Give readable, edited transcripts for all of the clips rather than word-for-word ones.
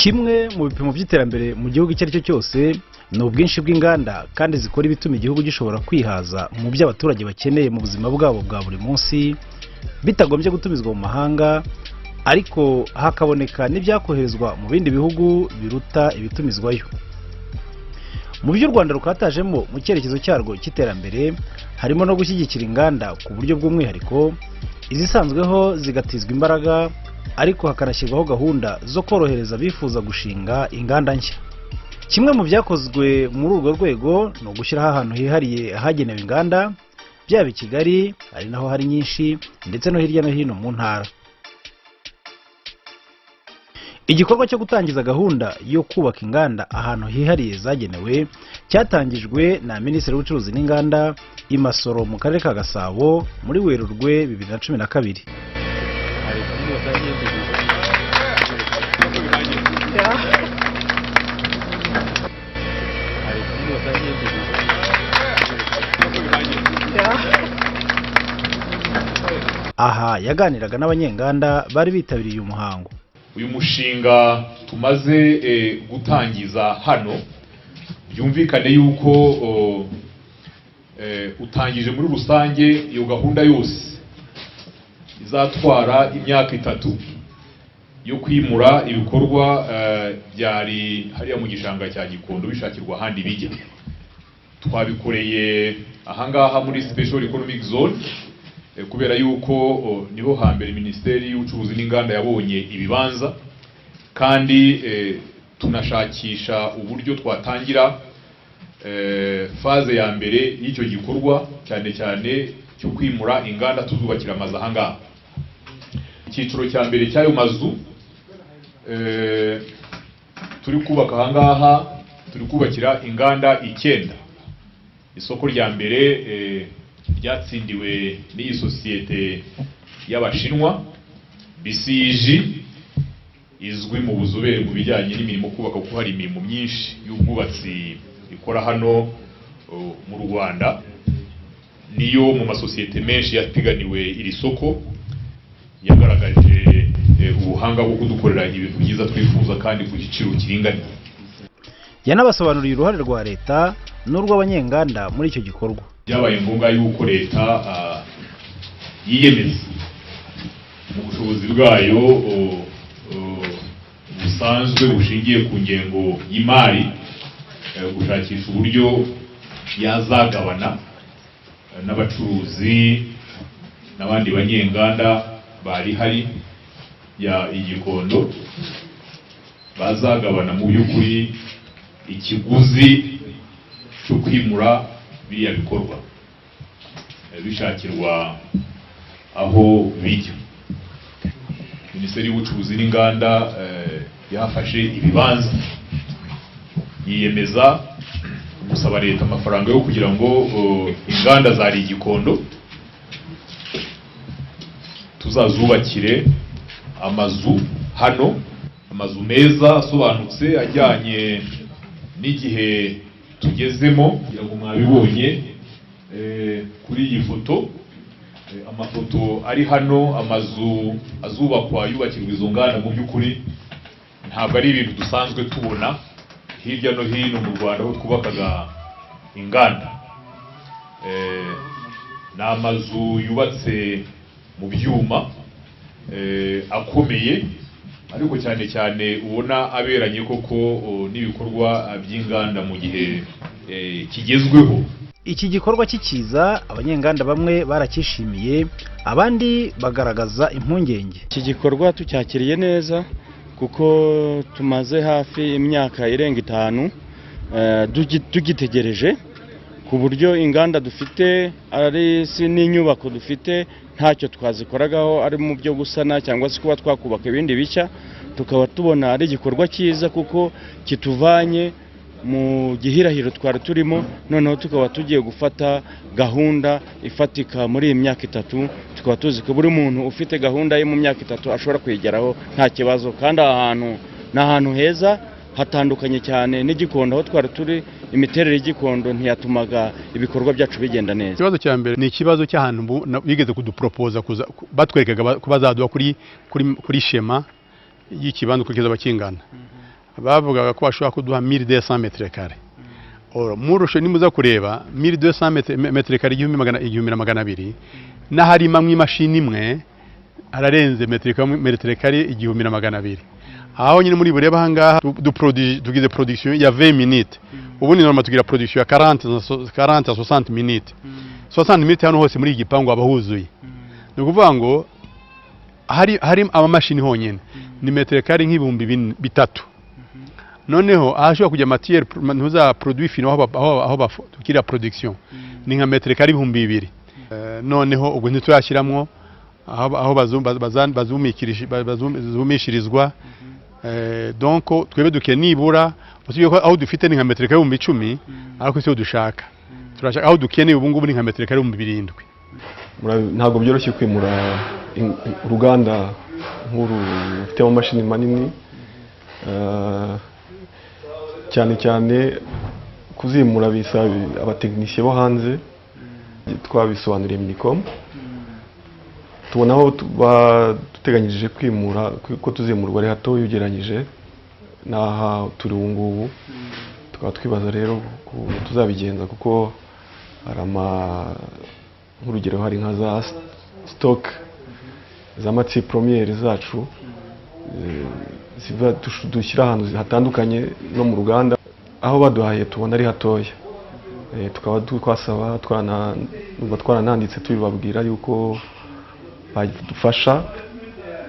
Kimwe mu bipimo by'iterambere mu gihugu icyo ari cyo cyose ni ubwinshi bw'inganda kandi zikora ibituma igihugu gishobora kwihaza mu byo abaturage bakeneye mu buzima bwabo bwa buri munsi bitagombye gutumizwa mu mahanga, ariko hakaboneka n'ibyakoherezwa mu bindi bihugu biruta ibitumizwayo. Mu byo u Rwanda rukatajemo mu cyerekezo cyarwo cy'iterambere harimo no gushyigikira inganda ku buryo bw'umwihariko, izisanzweho zigatizwa imbaraga, ariko hakanashyirwaho gahunda zo korohereza abifuza gushinga inganda nshya. Kimwe mu byakozwe muri urwo rwego ni ugushyiraho ahantu hihariye hagenewe inganda, byaba i Kigali ari naho hari nyinshi ndetse no hirya no hino mu ntara. Igikorwa cyo gutangiza gahunda yo kubaka inganda ahantu hihariye zagenewe cyatangijwe na Minisitiri w'Ubucuruzi n'Inganda i Masoro mu karere ka Gasabo muri Werurwe 2012. Aha yaganiraga n'abanyenganda bari bitabiriye umuhango. Uyu mushinga tumaze gutangiza hano byumvikane yuko utangije muri rusange iyo gahunda yose izatwara imyaka 3 yo kwimura ibikorwa byari hariya mu gishanga cya Gikondo bishakirwa handi bijya. Twabikoreye ahangaha muri Special Economic Zone kubera yuko niho hambere Minisiteri y'Ubucuruzi n'Inganda yabonye ibibanza, kandi tunashakisha uburyo twatangira faze ya mbere y'icyo gikorwa cyane cyane cyo kwimura inganda tuzubakira amazu ahangaha. Icyiciro cya mbere cy'ayo mazu turi kubaka ahangaha, turi kubakira inganda 9. Isoko rya mbere ryatsindiwe n'iyi sosiyete y'Abashinwa BCG izwi mu buzobere mu bijyanye n'imirimo kubaka, kuko hari imirimo myinshi y'ubwubatsi ikora hano mu Rwanda. Niyo mu masosiyete menshi yapiganiwe iri soko yagaragaje ubuhanga bwo kudukorera ibintu byiza twifuza kandi ku giciro kiringaniye. Yanabasobanuriye uruhare rwa leta n'urw'abanyenganda muri icyo gikorwa. Byabaye ngombwa yuko leta yiyemeza mu bushobozi bwayo busanzwe bushingiye ku ngengo y'imari gushakisha uburyo yazagabana n'abacuruzi n'abandi banyenganda bari hari ya Gikondo, bazagabana mu by'ukuri ikiguzi cyo kwimura biriya bikorwa bishakirwa aho bijya. Minisiteri y'Ubucuruzi n'Inganda yafashe ibibanza, yiyemeza gusaba leta amafaranga yo kugira ngo inganda zari Gikondo tuzazubakire amazu hano, amazu meza asobanutse ajyanye n'igihe tugezemo. Kugira ngo mwabibonye kuri iyi foto, amafoto ari hano, amazu azubakwa yubakirwa izo nganda mu by'ukuri ntabwo ari ibintu dusanzwe tubona hirya no hino mu Rwanda aho twubakaga inganda. Ni amazu yubatse mu byuma akomeye, ariko cyane cyane ubona aberanye koko n'ibikorwa by'inganda mu gihe kigezweho. Iki gikorwa cyiza abanyenganda bamwe barakishimiye, abandi bagaragaza impungenge. Iki gikorwa tucyakiriye neza kuko tumaze hafi imyaka irenga 5 tugitegereje, ku buryo inganda dufite ari n'inyubako dufite ntacyo twazikoragaho ari mu byo gusana cyangwa se kuba twakubaka ibindi bishya. Tukaba tubona ari igikorwa cyiza kuko kituvanye mu gihirahiro twari turimo, noneho tukaba tugiye gufata gahunda ifatika muri iyi myaka 3. Tukaba tuzi ko buri muntu ufite gahunda ye mu myaka 3 ashobora kwigeraho nta kibazo, kandi ahantu ni ahantu heza hatandukanye cyane n'Igikondo aho twari turi. Imiterere y'Igikondo ntiyatumaga ibikorwa byacu bigenda neza. Ikibazo cya mbere ni ikibazo cy'ahantu bigeze kudupropoza batwerekaga ko bazaduha kuri shema y'ikibanza kugeza bakingana, bavugaga ko bashobora kuduha 1200 metre kare. Murushe nimuza kureba 1200 metre kare 1200 n'aharima mw'imashini imwe ararenze metre kare 1200. Aho nyine muri bureba hangaha tugize production ya 20 minutes. Ubundi normal tugira production ya 40 60 minutes. 60 minutes hano hose muri igipangu abahuzuye. Nukuvuga ngo hari amamashini honyene ni metre kare nk'ibihumbi 3. Noneho ahashobora kujya matière ntuza produit final aho tukira production ni nka metre kare 2000. Noneho ubwo ntiturashiramwo aho bazumishirizwa. Donc twebe duke nibura usiye ko aho dufite ni nka metre kare 10,000 ariko cyo dushaka turashaka aho dukeneye ubu ngubu ni nka metre kare 7,000. Ntabwo byoroshye kwimura uruganda nk'uru rufite amamashini manini, cyane cyane kuzimura bisaba abatekinisiye bo hanze. Twabisobanuriye MINICOM, tubona aho duteganyije kwimura ko tuzimurwa ari hato ugereranyije n'aha turi ubu ngubu. Tukaba twibaza rero tuzabigenza kuko hari nk'urugero hari nka za stock za matières premières zacu ziva dushyira ahantu hatandukanye no mu ruganda, aho baduhaye tubona ari hatoya. Tukaba twasaba twarananditse tubibabwira yuko badufasha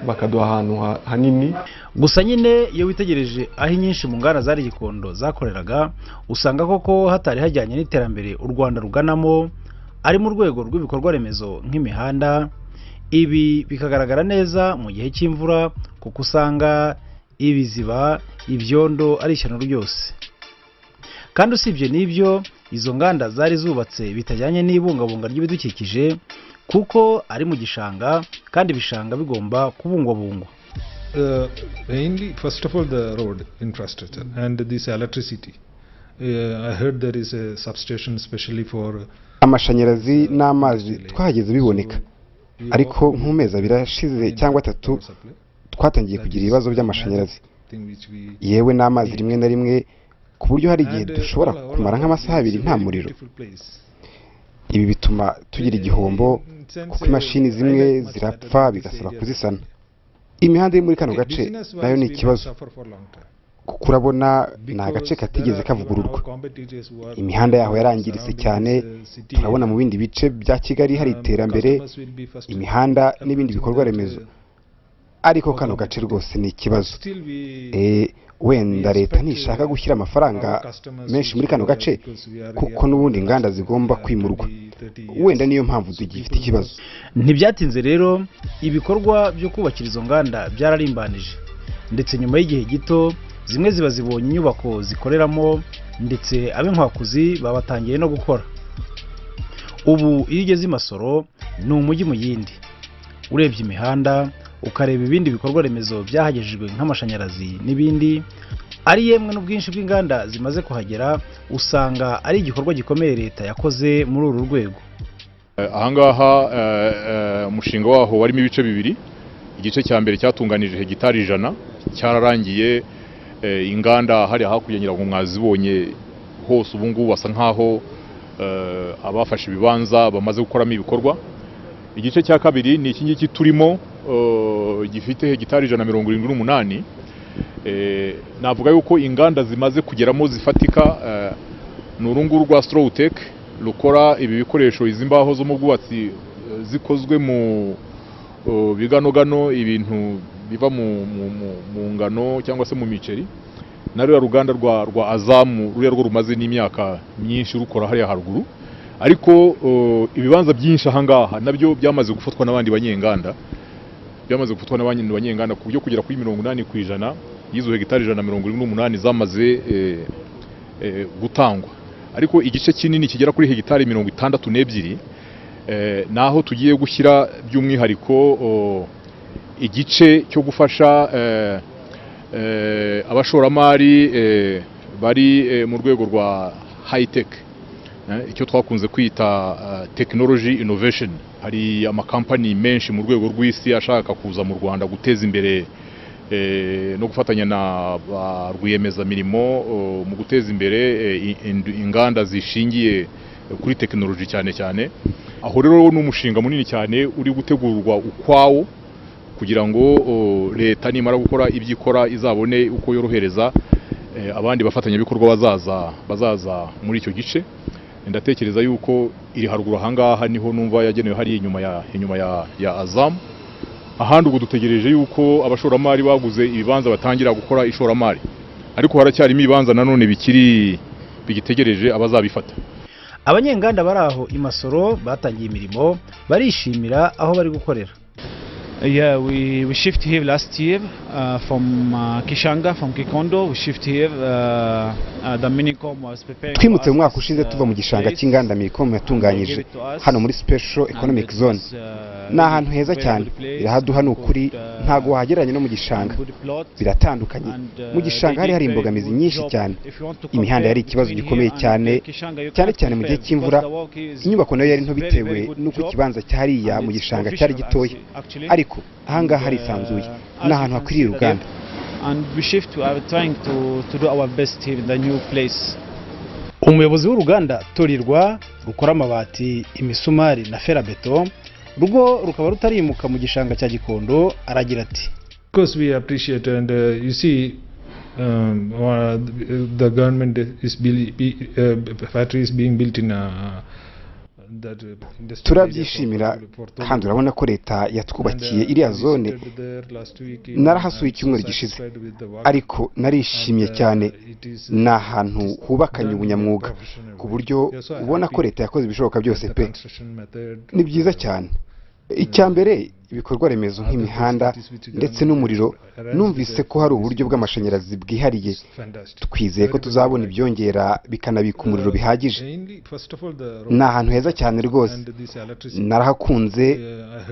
bakaduha ahantu hanini. Gusa nyine iyo witegereje aho inyinshi mu nganda zari Gikondo zakoreraga usanga koko hatari hajyanye n'iterambere u Rwanda ruganamo ari mu rwego rw'ibikorwa remezo nk'imihanda. Ibi bikagaragara neza mu gihe cy'imvura kuko usanga ibiziba ibyondo ari ishyano ryose. Kandi usibye n'ibyo izo nganda zari zubatse bitajyanye n'ibungabunga ry'ibidukikije kuko ari mu gishanga kandi ibishanga bigomba kubungwabungwa. Mainly, first of all, the road infrastructure and this electricity. I heard there is a substation especially for amashanyarazi n'amazi twahageze biboneka, ariko nk'umezi abiri ashize cyangwa 3 twatangiye kugira ibibazo by'amashanyarazi yewe n'amazi rimwe na rimwe ku buryo hari igihe dushobora kumara nk'amasaha 2 nta muriro. Ibi bituma tugira igihombo kuko imashini zimwe zirapfa bigasaba kuzisana. Imihanda iri muri kano gace nayo ni ikibazo kuko urabona ni agace katigeze kavugururwa. Imihanda yaho yarangiritse cyane. Turabona mu bindi bice bya Kigali hari iterambere imihanda n'ibindi bikorwa remezo, ariko kano gace rwose ni ikibazo. Wenda leta ntishaka gushyira amafaranga menshi muri kano gace kuko n'ubundi inganda zigomba kwimurwa, wenda niyo mpamvu tugifite ikibazo. Ntibyatinze rero ibikorwa byo kubakira izo nganda byararimbanije, ndetse nyuma y'igihe gito zimwe ziba zibonye inyubako zikoreramo ndetse ab'inkwakuzi babatangiye no gukora. Ubu iyo ugeze i Masoro ni umujyi mu yindi. Urebye imihanda ukareba ibindi bikorwa remezo byahagejejwe nk'amashanyarazi n'ibindi, ari yemwe n'ubwinshi bw'inganda zimaze kuhagera, usanga ari igikorwa gikomeye leta yakoze muri uru rwego. Ahangaha umushinga waho warimo ibice bibiri. Igice cya mbere cyatunganije hegitari 100 cyararangiye. Inganda hari hakurya nyirango mwazibonye hose ubu ngubu basa nkaho abafashe ibibanza bamaze gukoramo ibikorwa. Igice cya kabiri ni iki ngiki turimo gifite hegitari 178. Navuga yuko inganda zimaze kugeramo zifatika n'urunguru rwa Strowtech rukora ibi bikoresho izimbaho zo mu bwubatsi zikozwe mu biganogano, ibintu biva mu ngano cyangwa se mu miceri. Naro ruganda rwa Azamu ruriya rwo rumaze n'imyaka myinshi rukora hariya haruguru, ariko ibibanza byinshi ahangaha nabyo byamaze gufatwa n'abandi banyenganda, ku buryo kugera kuri 80% y'izo hegitari 178 zamaze gutangwa. Ariko igice kinini kigera kuri hegitari 62 naho tugiye gushyira by'umwihariko igice cyo gufasha abashoramari bari mu rwego rwa high tech, icyo twakunze kwita technology innovation. Hari amakampani menshi mu rwego rw'isi ashaka kuza mu Rwanda guteza imbere no gufatanya na ba rwiyemezamirimo mu guteza imbere inganda zishingiye kuri tekinoloji cyane cyane. Aho rero ni umushinga munini cyane uri gutegurwa ukwawo kugira ngo leta nimara gukora ibyikora izabone uko yorohereza abandi bafatanyabikorwa bazaza muri icyo gice. Ndatekereza yuko iri haruguru ahangaha niho numva yagenewe hari inyuma ya Azam. Ahandi ubwo dutegereje yuko abashoramari baguze ibibanza batangira gukora ishoramari, ariko haracyarimo ibibanza nanone bigitegereje abazabifata. Abanyenganda bari aho i Masoro batangiye imirimo barishimira aho bari gukorera. Yeah, we shift here last year from Kishanga, from Gikondo. We shift here. The MINICOM was preparing. Twimutse mu mwaka ushize tuva mu gishanga cy'inganda MINICOM yatunganyije hano muri Special Economic Zone. Ni ahantu heza cyane, irahaduha n'ukuri ntago wahageranye no mu gishanga, biratandukanye. Mu gishanga hari imbogamizi nyinshi cyane, imihanda yari ikibazo gikomeye cyane cyane mu gihe cy'imvura. Inyubako nayo yari nto bitewe n'uko ikibanza cyahariye mu gishanga cyari gitoya, ariko ahangaha harisanzuye, ni ahantu hakwiriye uruganda. Umuyobozi w'uruganda Torirwa rukora amabati, imisumari na ferabeto rwo rukaba rutarimuka mu gishanga cya Gikondo, aragira ati: Of course we appreciate, and you see the government is factory is being built in turabyishimira kandi urabona ko leta yatwubakiye iriya zone. Narahasuye icyumweru gishize, ariko narishimye cyane. Ni ahantu hubakanye ubunyamwuga ku buryo ubona ko leta yakoze ibishoboka byose pe. Ni byiza cyane. Icyambere ibikorwa remezo nk'imihanda ndetse n'umuriro, numvise ko hari uburyo bw'amashanyarazi bwihariye. Twizeye ko tuzabona ibyongera bikanabika umuriro bihagije. Ni ahantu heza cyane rwose, narahakunze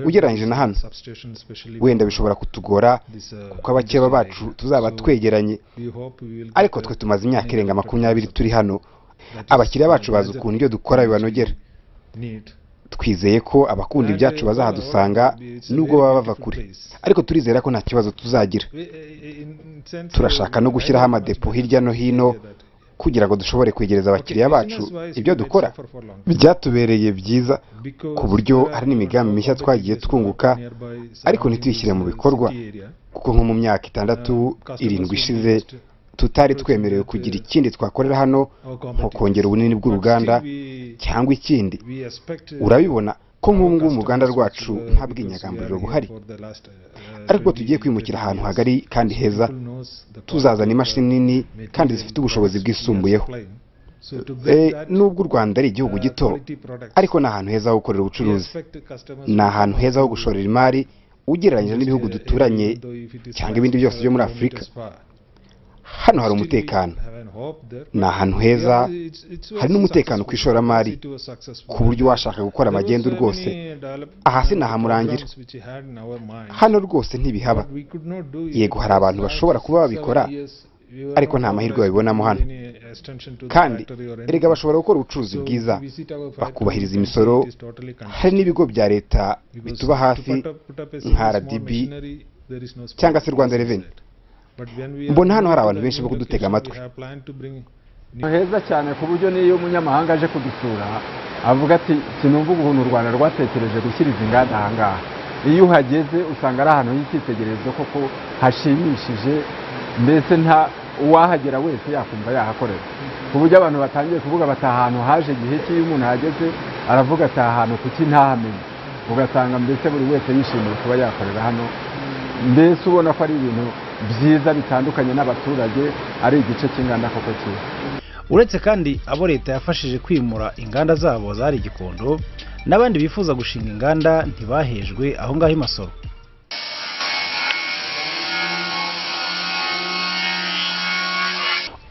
ugereranyije na hano. Wenda bishobora kutugora kuko abakeba bacu tuzaba twegeranye, ariko twe tumaze imyaka irenga 20 turi hano. Abakiriya bacu bazi ukuntu ibyo dukora bibanogera. Twizeye ko abakunda ibyacu bazahadusanga nubwo baba bava kure, ariko turizera ko nta kibazo tuzagira. Turashaka no gushyiraho amadepo hirya no hino kugira ngo dushobore kwegereza abakiriya bacu ibyo dukora. Byatubereye byiza ku buryo hari n'imigambi mishya twagiye twunguka, ariko ntituyishyire mu bikorwa kuko nko mu myaka 6-7 ishize tutari twemerewe kugira ikindi twakorera hano nko kongera ubunini bw'uruganda cyangwa ikindi. Urabibona ko nk'ubu mu ruganda rwacu nta bw'inyagamburiro buhari, ariko tugiye kwimukira ahantu hagari kandi heza. Tuzazana imashini nini kandi zifite ubushobozi bwisumbuyeho. Nubwo u Rwanda ari igihugu gito, ariko ni ahantu heza ho gukorera ubucuruzi, ni ahantu heza ho gushorera imari ugereranyije n'ibihugu duturanye cyangwa ibindi byose byo muri Afurika. Hano hari umutekano, ni ahantu heza, hari n'umutekano ku ishoramari ku buryo washaka gukora amagendo rwose. Aha sinahamurangira, hano rwose ntibihaba. Yego hari abantu bashobora kuba babikora, ariko nta mahirwe babibonamo hano. Kandi erega bashobora gukora ubucuruzi bwiza, bakubahiriza imisoro. Hari n'ibigo bya leta bituba hafi nka RDB cyangwa se Rwanda Revenue. Mbona hano hari abantu benshi bo kudutega amatwi. Heza cyane ku buryo niyo umunyamahanga aje kudusura avuga ati sinumva ukuntu u Rwanda rwatekereje gushyira izi nganda ahangaha. Iyo uhageze usanga ari ahantu h'icyitegererezo koko hashimishije, mbese nta uwahagera wese yakumva yahakorera. Ku buryo abantu batangiye kuvuga bati ahantu haje igihe cy'iyo umuntu ahageze aravuga ati ahantu kuki ntahamenye. Ugasanga mbese buri wese yishimiye kuba yakorera hano, mbese ubona ko ari ibintu byiza bitandukanye n'abaturage, ari igice cy'inganda koko cyiza. Uretse kandi abo leta yafashije kwimura inganda zabo zari Gikondo, n'abandi bifuza gushinga inganda ntibahejwe aho ngaho i Masoro.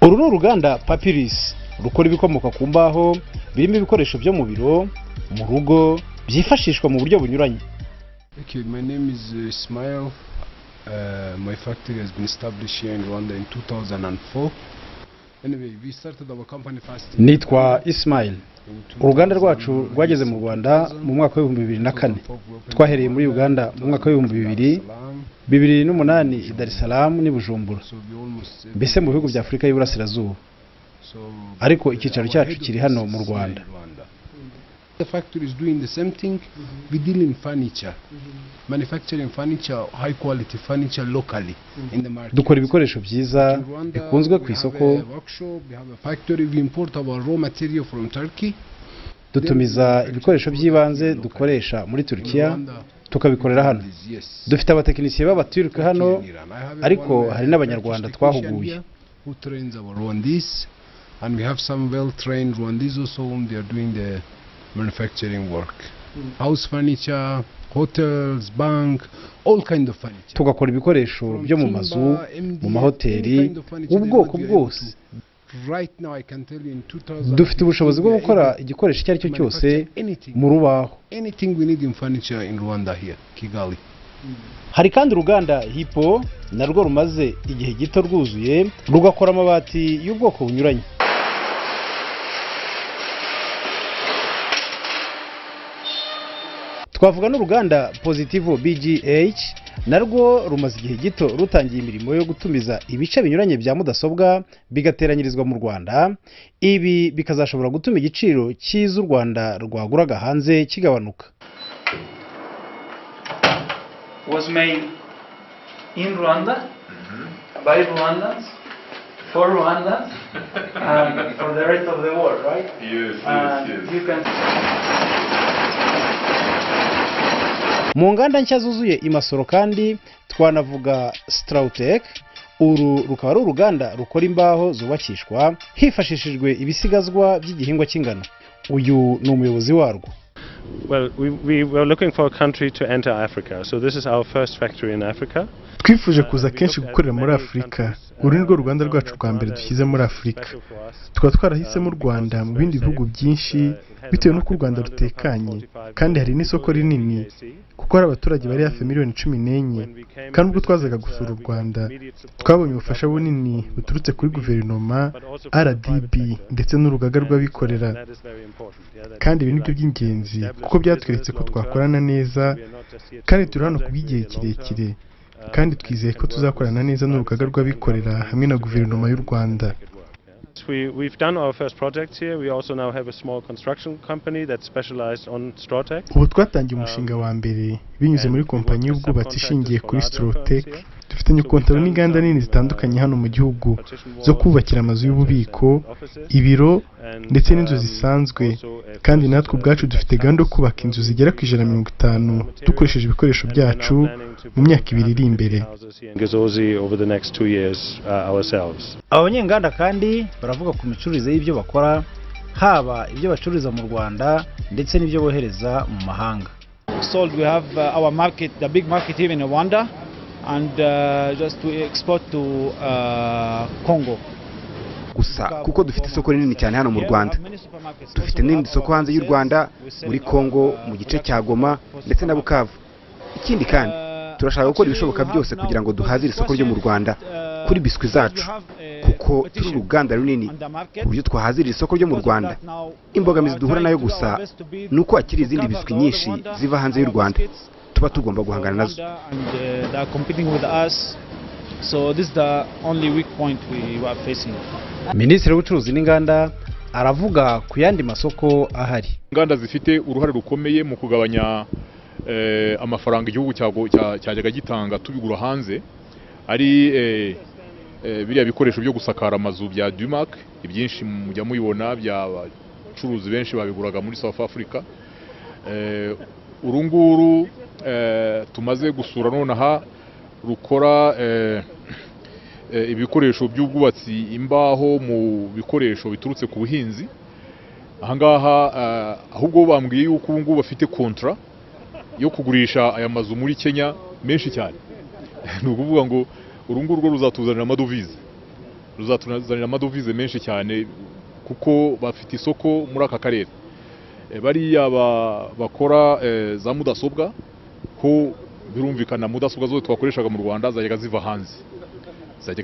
Uru ni uruganda Papyrus rukora ibikomoka ku mbaho, birimo ibikoresho byo mu biro, mu rugo, byifashishwa mu buryo bunyuranye. My name is Ismail. My factory has been established here in Rwanda in 2004. nitwa Ismail. Uruganda rwacu rwageze mu Rwanda mu mwaka wa 2004. Twahereye muri Uganda mu mwaka wa 2008 i Dar es Salaam ni Bujumbura. Mbese mu bihugu bya Afrika y'Iburasirazuba. Ariko icyicaro cyacu kiri hano mu Rwanda. The factory is doing the same thing. We deal in furniture, manufacturing furniture, high quality furniture locally in the market. Dukora ibikoresho byiza bikunzwe ku isoko. We have a factory. We import our raw material from Turkey. Dutumiza ibikoresho by'ibanze dukoresha muri Turkiya tukabikorera hano. Dufite abatekinisiye b'Abaturk hano, ariko hari n'Abanyarwanda twahuguye. Who trains our Rwandese, and we have some well-trained Rwandese also whom they are doing the manufacturing work. House furniture, hotels, bank, all kind of furniture. Tugakora ibikoresho byo mu mazu, mu mahoteli, ubwoko bwose. Right now I can tell you in 2000 dufite ubushobozi bwo gukora igikoresho icyo ari cyo cyose mu rubaho. Anything we need in furniture in Rwanda here, Kigali. Hari kandi uruganda Hipo narwo rumaze igihe gito rwuzuye rugakora amabati y'ubwoko bunyuranye. Twavuga n'uruganda Positivo BGH narwo rumaze igihe gito rutangiye imirimo yo gutumiza ibice binyuranye bya mudasobwa bigateranyirizwa mu Rwanda. Ibi bikazashobora gutuma igiciro cy'iz'u Rwanda rwaguraga hanze kigabanuka. Was made in Rwanda, by Rwandans, for Rwandans, and for the rest of the world, right? Yes, You can. Mu nganda nshya zuzuye i Masoro kandi twanavuga Strautech. Uru rukaba ari uruganda rukora imbaho zubakishwa hifashishijwe ibisigazwa by'igihingwa cy'ingano. Uyu ni umuyobozi warwo. Well, we were looking for a country to enter Africa, so this is our first factory in Africa. Twifuje kuza kenshi gukorera muri Afrika. Uru ni rwo ruganda rwacu rwa mbere dushyize muri Afrika. Tukaba twarahisemo u Rwanda mu bindi bihugu byinshi bitewe n'uko u Rwanda rutekanye kandi hari n'isoko rinini kuko hari abaturage bari hafi miliyoni 14. Kandi ubwo twazaga gusura u Rwanda twabonye ubufasha bunini buturutse kuri guverinoma, RDB ndetse n'urugaga rw'abikorera. Kandi ibi nibyo by'ingenzi kuko byatweretse ko twakorana neza kandi turi hano kubw'igihe kirekire, kandi twizeye ko tuzakorana neza n'urugaga rw'abikorera hamwe na guverinoma y'u Rwanda. We've done our first projects here. We also now have a small construction company that's specialized on Strautech. Ubu twatangiye umushinga wa mbere binyuze muri kompanyi y'ubwubatsi ishingiye kuri Strautech. Dufitanye kontaro n'inganda nini zitandukanye hano mu gihugu zo kubakira amazu y'ububiko, ibiro ndetse n'inzu zisanzwe, kandi natwe ubwacu dufite gahunda yo kubaka inzu zigera ku 150 dukoresheje ibikoresho byacu mu myaka 2 iri imbere. Abanyenganda kandi baravuga ku micururize y'ibyo bakora, haba ibyo bacururiza mu Rwanda ndetse n'ibyo bohereza mu mahanga. Sold, we have our market, the big market here in Rwanda, and just to export to Congo. Gusa kuko dufite isoko rinini cyane hano mu Rwanda, dufite n'indi soko hanze y'u Rwanda muri Congo, mu gice cya Goma ndetse na Bukavu. Ikindi kandi turashaka gukora ibishoboka byose kugira ngo duhazire isoko ryo mu Rwanda kuri biswi zacu, kuko turi uruganda runini ku buryo twahazira isoko ryo mu Rwanda. Imbogamizi duhura nayo gusa nuko akiri izindi biswi nyinshi ziva hanze y'u Rwanda tuba tugomba guhangana nazo. So this is the only weak point we were facing. Minisitiri w'ubucuruzi n'inganda aravuga ku yandi masoko ahari. Inganda zifite uruhare rukomeye mu kugabanya amafaranga igihugu cyajyaga gitanga tubigura hanze, ari biriya bikoresho byo gusakara amazu bya Dumac, ibyinshi mujya mubibona by'abacuruzi benshi babiguraga muri South Africa. Urunguru tumaze gusura nonaha rukora ibikoresho by'ubwubatsi, imbaho mu bikoresho biturutse ku buhinzi. Ahangaha ahubwo bambwiye yuko ubu ngubu bafite kontra yo kugurisha aya mazu muri Kenya menshi cyane. Ni ukuvuga ngo urunguru rwo ruzatuzanira amadovize menshi cyane kuko bafite isoko muri aka karere. Bariya bakora za mudasobwa ko birumvikana mudasobwa zose twakoreshaga mu Rwanda zajyaga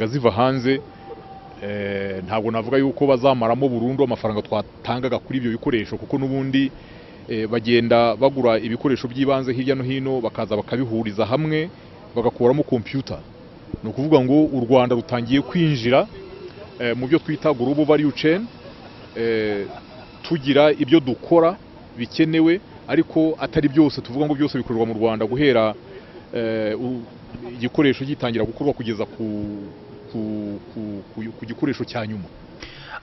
ziva hanze ntabwo navuga yuko bazamaramo burundu amafaranga twatangaga kuri ibyo bikoresho kuko n'ubundi bagenda bagura ibikoresho by'ibanze hirya no hino bakaza bakabihuriza hamwe bagakuramo computer. Ni ukuvuga ngo u Rwanda rutangiye kwinjira mu byo twita global value chain, tugira ibyo dukora bikenewe ariko atari byose tuvuga ngo byose bikorerwa mu Rwanda guhera igikoresho gitangira gukorwa kugeza ku gikoresho cya nyuma.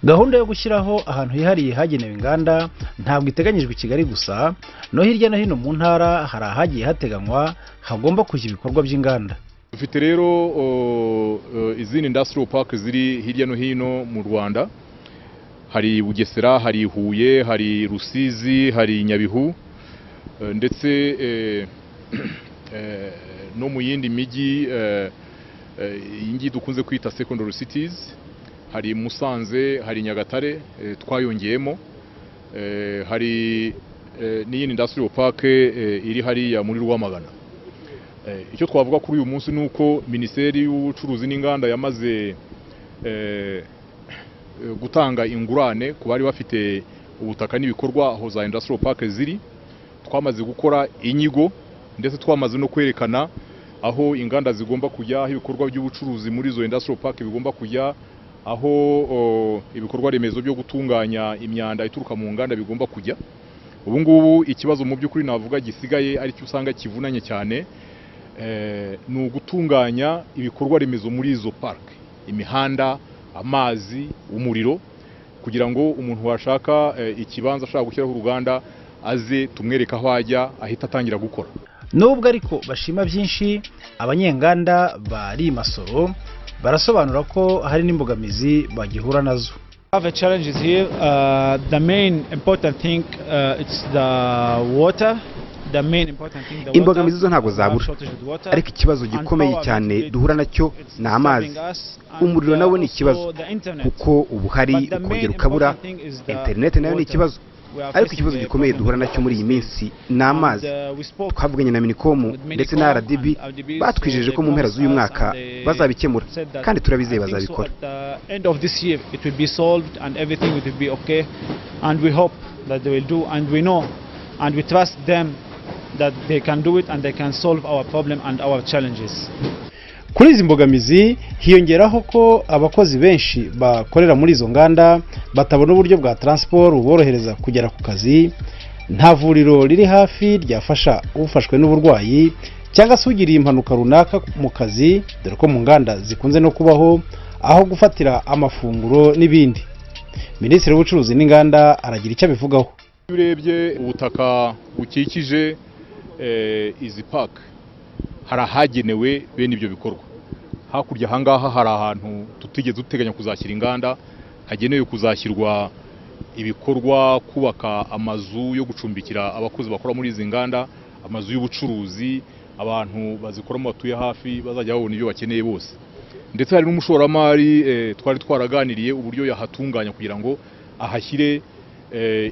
Gahunda yo gushyiraho ahantu hihariye hagenewe inganda ntabwo iteganyijwe i Kigali gusa, no hirya no hino mu ntara hari ahagiye hateganywa hagomba kujya ibikorwa by'inganda. Dufite rero izindi industrial park ziri hirya no hino mu Rwanda, hari Bugesera, hari Huye, hari Rusizi, hari Nyabihu, ndetse no mu yindi mijyi ingi dukunze kwita secondary cities, hari Musanze, hari Nyagatare twayongeyemo, hari n'iyindi industrial park iri hariya muri Rwamagana. Icyo twavuga kuri uyu munsi nuko Minisiteri y'Ubucuruzi n'Inganda yamaze gutanga ingurane ku bari bafite ubutaka n'ibikorwa aho za industrial park ziri. Twamaze gukora inyigo ndetse twamaze no kwerekana aho inganda zigomba kujya, aho ibikorwa by'ubucuruzi muri zo industrial park bigomba kujya, aho ibikorwa remezo byo gutunganya imyanda ituruka mu nganda bigomba kujya. Ubu ngubu ikibazo mu by'ukuri navuga gisigaye ari cyo usanga kivunanye cyane, ni ugutunganya ibikorwa remezo muri izo park, imihanda, amazi, umuriro, kugira ngo umuntu washaka ikibanza ashaka gushyiraho uruganda aze tumwereka aho ajya ahita atangira gukora. Nubwo ariko bashima byinshi, abanyenganda bari Masoro barasobanura ko hari n'imbogamizi bagihura nazo. Have challenges here. The main important thing it's the water. Imbogamizi zo ntabwo zabura, ariko ikibazo gikomeye cyane duhura nacyo ni amazi. Umuriro nawo ni ikibazo kuko ubu hari ukongera ukabura, internet nayo ni ikibazo, ariko ikibazo gikomeye duhura nacyo muri iyi minsi ni amazi. Twavuganye na MINICOM ndetse na RDB, batwijeje ko mu mpera z'uyu mwaka bazabikemura kandi turabizeye bazabikora. End of this year it will be solved and everything will be okay, and we hope that they will do, and we know and we trust them that they can do it and they can solve our problem and our challenges. Kuri izi mbogamizi hiyongeraho ko abakozi benshi bakorera muri izo nganda batabona uburyo bwa transport buborohereza kugera ku kazi, nta vuriro riri hafi ryafasha ufashwe n'uburwayi cyangwa se ugiriye impanuka runaka mu kazi, dore ko mu nganda zikunze no kubaho aho gufatira amafunguro n'ibindi. Minisitiri w'Ubucuruzi n'Inganda aragira icyo abivugaho. Urebye ubutaka bukikije izi park hari ahagenewe bene ibyo bikorwa. Hakurya ahangaha hari ahantu tutigeze duteganya kuzashyira inganda, hagenewe kuzashyirwa ibikorwa, kubaka amazu yo gucumbikira abakozi bakora muri izi nganda, amazu y'ubucuruzi, abantu bazikoramo batuye hafi bazajya babona ibyo bakeneye bose. Ndetse hari n'umushoramari twari twaraganiriye uburyo yahatunganya kugira ngo ahashyire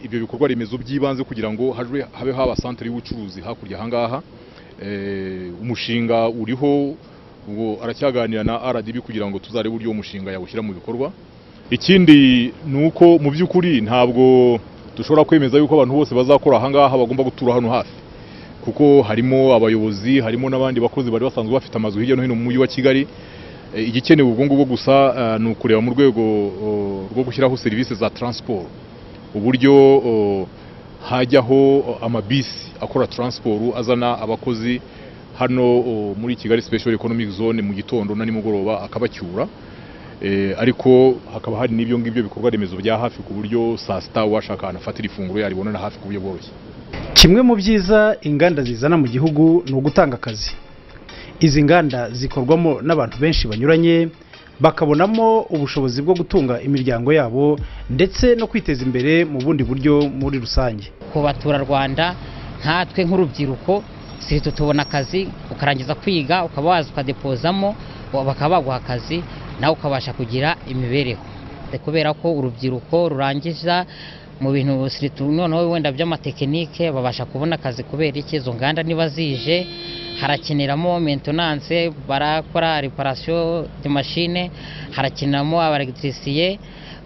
ibyo bikorwa remezo by'ibanze kugira ngo habe haba centre y'ubucuruzi hakurya ahangaha. Umushinga uriho ngo aracyaganira na RDB kugira ngo tuzare uburyo umushinga yawushyira mu bikorwa. Ikindi nuko mu by'ukuri ntabwo dushobora kwemeza yuko abantu bose bazakora ahangaha bagomba gutura hano hafi, kuko harimo abayobozi, harimo n'abandi bakozi bari basanzwe bafite amazu hirya no hino mu mujyi wa Kigali. Igikenewe ubwo ngubwo gusa ni ukureba mu rwego rwo gushyiraho serivisi za transport, uburyo hajyaho amabisi akora transport azana abakozi hano muri Kigali Special Economic Zone mu gitondo na nimugoroba akabacyura, ariko hakaba hari n'ibyo ngibyo bikorwa remezo bya hafi ku buryo saa sita washaka anafatira ifunguro yaribona na hafi ku buryo bworoshye. Kimwe mu byiza inganda zizana mu gihugu ni ugutanga akazi. Izi nganda zikorwamo n'abantu benshi banyuranye, bakabonamo ubushobozi bwo gutunga imiryango yabo ndetse no kwiteza imbere mu bundi buryo muri rusange. Ku baturarwanda nkatwe nk'urubyiruko siri tubona akazi, ukarangiza kwiga ukaba waza ukadepozamo bakaba baguha akazi nawe ukabasha kugira imibereho, kubera ko urubyiruko rurangiza mu bintu siri noneho wenda by'amatekinike babasha kubona akazi kubera iki izo nganda niba zije harakeneramo maintenance, barakora reparation de machine, harakeneramo abaelectriciens.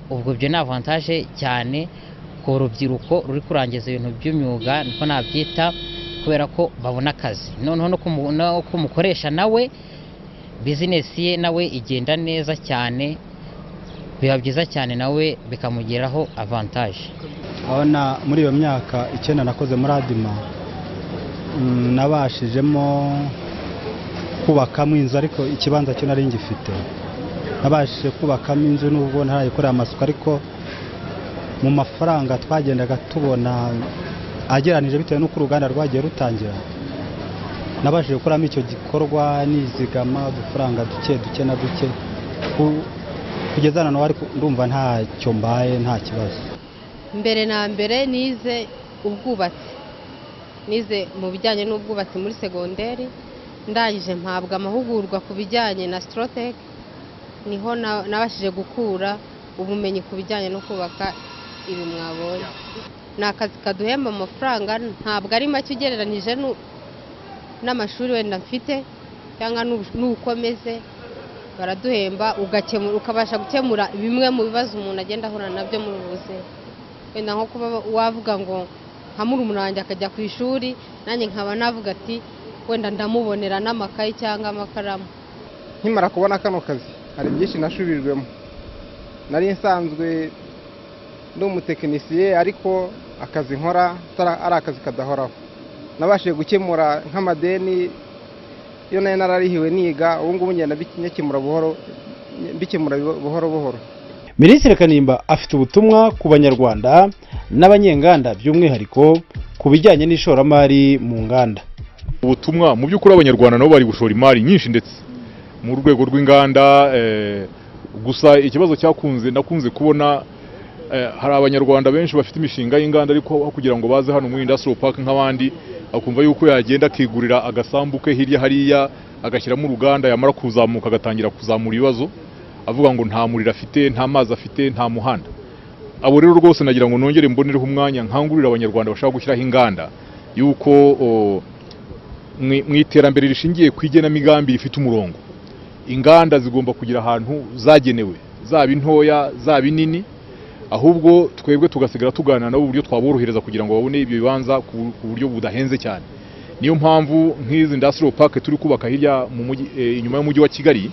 Ubwo byo ni avantage cyane ku rubyiruko ruri kurangiza ibintu by'imyuga, niko nabyita, kubera ko babona akazi. Noneho no kumukoresha nawe business ye nawe igenda neza cyane, biba byiza cyane nawe bikamugeraho avantage. Abona muri iyo myaka 9 nakoze muri Adima, nabashijemo kubakamo inzu, ariko ikibanza cyo nari ngifite. Nabashije kubakamo inzu n'ubwo ntarayikorera amasuku, ariko mu mafaranga twagendaga tubona ageranije bitewe n'uko uruganda rwagiye rutangira, nabashije gukoramo icyo gikorwa nizigama udufaranga duke na duke kugeza none, ariko ndumva ntacyo mbaye, nta kibazo. Mbere na mbere nize ubwubatsi, nize mu bijyanye n'ubwubatsi muri segonderi, ndangije mpabwa amahugurwa ku bijyanye na Strotec, niho nabashije gukura ubumenyi ku bijyanye no kubaka ibi mwabonye. Ni akazi kaduhemba amafaranga, ntabwo ari make ugereranyije n'amashuri wenda mfite cyangwa n'ukomeze, baraduhemba ukabasha gukemura bimwe mu bibazo umuntu agenda ahura nabyo muri ubu buzima. Wenda nko kuba wavuga ngo nka murumuna wanjye akajya ku ishuri, nanjye nkaba navuga ati wenda ndamubonera n'amakayi cyangwa amakaramu. Nkimara kubona kano kazi hari byinshi nashubirijwemo. Nari nsanzwe ndi umutekinisiye, ariko akazi nkora ari akazi kadahoraho. Nabashije gukemura nk'amadeni iyo nayo nararihiwe niga, ubu ngubu ngenda bikemura buhoro buhoro. Minisitiri Kanimba afite ubutumwa ku banyarwanda n'abanyenganda, by'umwihariko ku bijyanye n'ishoramari mu nganda. Ubutumwa mu by'ukuri abanyarwanda nabo bari gushora imari nyinshi ndetse mu rwego rw'inganda, gusa ikibazo nakunze kubona hari abanyarwanda benshi bafite imishinga y'inganda, ariko kugira ngo baze hano muri industrial park nk'abandi, akumva yuko yagenda akigurira agasambu ke hirya hariya agashyiramo uruganda, yamara kuzamuka agatangira kuzamura ibibazo, avuga ngo nta muriro afite, nta mazi afite, nta muhanda. Abo rero rwose nagira ngo nongere mbonereho umwanya nkangurira abanyarwanda bashaka gushyiraho inganda yuko mu iterambere rishingiye ku igenamigambi rifite umurongo, inganda zigomba kugira ahantu zagenewe, zaba intoya zaba inini, ahubwo twebwe tugasigara tuganira nabo uburyo twaborohereza kugira ngo babone ibyo bibanza ku buryo budahenze cyane. Niyo mpamvu nk'izi industrial park turi kubaka hirya mu mujyi, inyuma y'umujyi wa Kigali,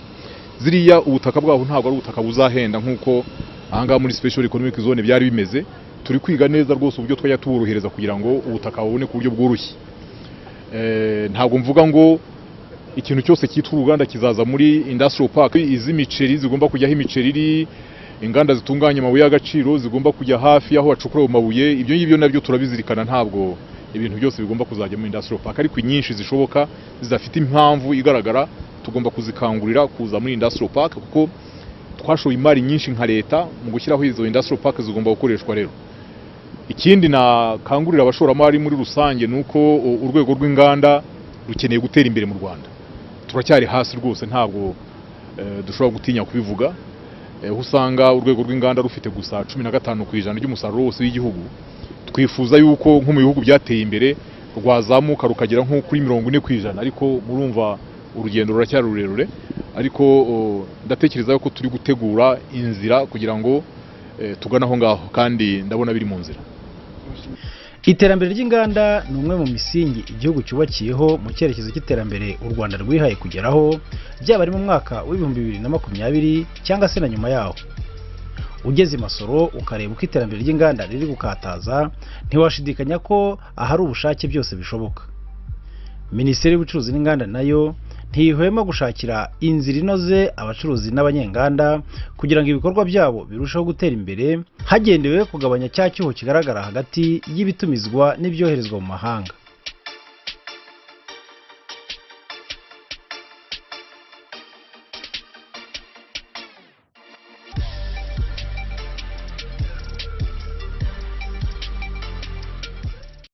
ziriya ubutaka bwaho ntabwo ari ubutaka buzahenda nk'uko ahangaha muri special economic zone byari bimeze. Turi kwiga neza rwose uburyo twajya tuborohereza kugira ngo ubutaka babone ku buryo bworoshye. Ntabwo mvuga ngo ikintu cyose cyitwa uruganda kizaza muri industrial park. Iz'imiceri zigomba kujyaho imiceri iri, inganda zitunganya amabuye y'agaciro zigomba kujya hafi aho bacukura amabuye. Ibyo ngibyo nabyo turabizirikana, ntabwo ibintu byose bigomba kuzajya muri industrial park, ariko inyinshi zishoboka zidafite impamvu igaragara tugomba kuzikangurira kuza muri industrial park, kuko twashoye imari nyinshi nka leta mu gushyiraho izo industrial park zigomba gukoreshwa. Rero ikindi nakangurira abashoramari muri rusange nuko urwego rw'inganda rukeneye gutera imbere mu Rwanda. Turacyari hasi rwose, ntabwo dushobora gutinya kubivuga. Usanga urwego rw'inganda rufite gusa 15% ry'umusaruro wose w'igihugu. Twifuza yuko nko mu bihugu byateye imbere rwazamuka rukagera nko kuri 40%, ariko murumva urugendo ruracyari rurerure, ariko ndatekereza yuko turi gutegura inzira kugira ngo tugana aho ngaho, kandi ndabona biri mu nzira. Iterambere ry'inganda ni umwe mu misingi igihugu cyubakiyeho mu cyerekezo cy'iterambere u Rwanda rwihaye kugeraho, byaba ari mu mwaka w'2020 cyangwa se na nyuma yaho. Ugeze Masoro ukareba uko iterambere ry'inganda riri gukataza, ntiwashidikanya ko ahari ubushake byose bishoboka. Minisiteri y'Ubucuruzi n'Inganda nayo ntihwema gushakira inzira inoze abacuruzi n'abanyenganda kugira ngo ibikorwa byabo birusheho gutera imbere, hagendewe kugabanya cya cyuho kigaragara hagati y'ibitumizwa n'ibyoherezwa mu mahanga.